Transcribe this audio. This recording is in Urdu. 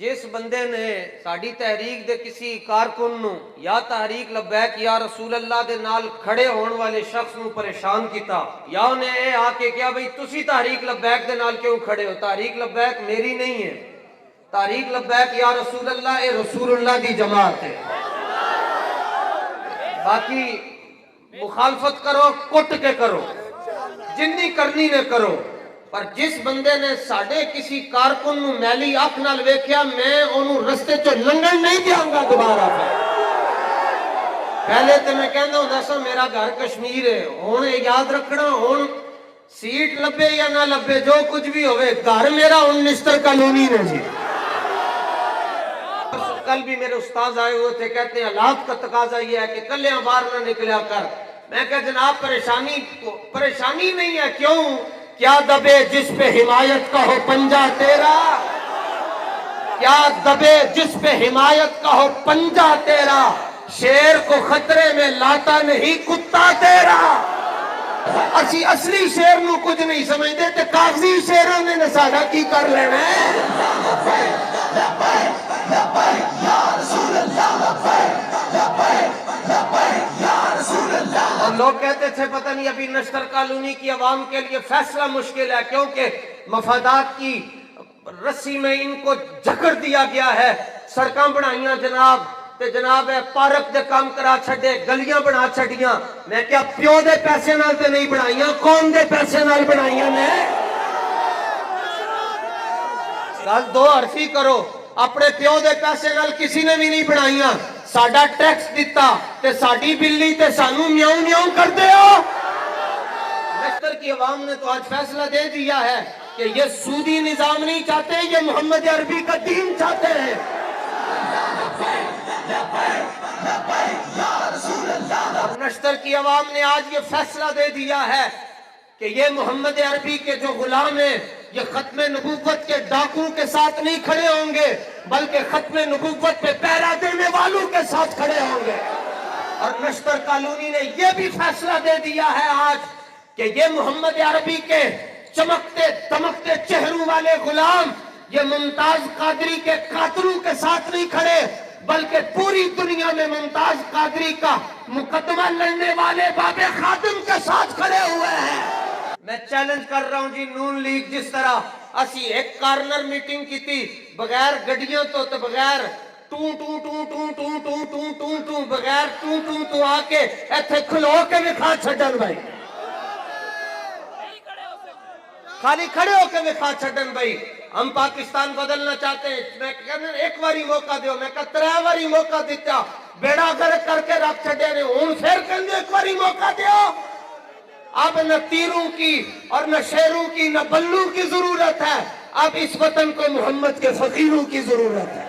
جس بندے نے ساڈی تحریک دے کسی کارکن نو یا تحریک لبیک یا رسول اللہ دے نال کھڑے ہون والے شخص نو پریشان کیتا یا انہیں اے آ کے کیا بھئی تسی تحریک لبیک دے نال کیوں کھڑے ہو؟ تحریک لبیک میری نہیں ہے، تحریک لبیک یا رسول اللہ اے رسول اللہ دی جماعت ہے۔ باقی مخالفت کرو کٹ کے کرو، جنی کرنی نے کرو، پر جس بندے نے ساڑھے کسی کارکن نو میلی اکھ نال ویکھیا میں انہوں رستے چو لنگن نہیں دیاں گا دوبارہ پہ۔ پہلے تے میں کہنا ہوں دسو میرا گھر کشمیر ہے، ہون یاد رکھنا، ہون سیٹ لبے یا نہ لبے جو کچھ بھی ہوئے گھر میرا ہون نشتر کالونی نے جی۔ کل بھی میرے استاذ آئے ہوئے تھے، کہتے ہیں حالات کا تقاضا یہ ہے کہ کلیاں باہر نہ نکلیا کر۔ میں کہا جناب پریشانی نہیں ہے، کیوں؟ کیا دبے جس پہ حمایت کا ہو پنجہ تیرا، کیا دبے جس پہ حمایت کا ہو پنجہ تیرا، شیر کو خطرے میں لاتا نہیں کتا تیرا۔ اسی اصلی شیر نو کچھ نہیں سمجھتے تے کاغذی شیروں نے نساڑا کی کر لینا ہے۔ اور لوگ کہتے تھے پتہ نہیں ابھی نشتر کالونی کی عوام کے لیے فیصلہ مشکل ہے کیونکہ مفادات کی رسی میں ان کو جکڑ دیا گیا ہے۔ سڑکاں بنائیاں جناب تے جناب ہے پارک دے کام کرا چھڑے، گلیاں بنا چھڑیاں، میں کیا پیو دے پیسے نال تے نہیں بنائیاں، کون دے پیسے نال بنائیاں نے؟ گل دو حرفی کرو، اپنے پیو دے پیسے نال کسی نے بھی نہیں بنائیاں، ساڑھا ٹیکس دیتا تے ساڑھی بلی تے سانو میاؤں میاؤں کر دے ہو۔ نشتر کی عوام نے تو آج فیصلہ دے دیا ہے کہ یہ سودی نظام نہیں چاہتے، یہ محمد عربی کا دین چاہتے ہیں۔ اور نشتر کی عوام نے آج یہ فیصلہ دے دیا ہے کہ یہ محمد عربی کے جو غلام ہیں یہ ختم نبوت کے ڈاکوں کے ساتھ نہیں کھڑے ہوں گے بلکہ ختم نبوت پہ پہرا دینے والوں کے ساتھ کھڑے ہوں گے۔ اور نشتر کالونی نے یہ بھی فیصلہ دے دیا ہے آج کہ یہ محمد عربی کے چمکتے دمکتے چہروں والے غلام یہ ممتاز قادری کے قاتلوں کے ساتھ نہیں کھڑے بلکہ پوری دنیا میں ممتاز قادری کا مقدمہ لڑنے والے باب خادم کے ساتھ کھڑے ہوئے ہیں۔ میں چیلنج کر رہا ہوں جی، نون لیگ جس طرح اسی ایک کارنر میٹنگ کی تھی بغیر گڈیوں تو بغیر ٹوں ٹوں ٹوں ٹوں ٹوں ٹوں ٹوں ٹوں ٹوں بغیر ٹوں ٹوں تو آ کے ایتھے کھلو کے وکھا چھڈن بھائی، خالی کھڑے ہو کے وکھا چھڈن بھائی۔ ہم پاکستان بدلنا چاہتے ہیں، میں کہنا ایک واری موقع دیو، میں کہا 3 واری موقع دیتا بیڑا گرک کر کے رکھ چھڈے نے، ہن پھر کہندے ایک واری موقع دیو۔ اب نہ تیروں کی اور نہ شیروں کی نہ بلوں کی ضرورت ہے، اب اس وطن کو محمد کے فقیروں کی ضرورت ہے۔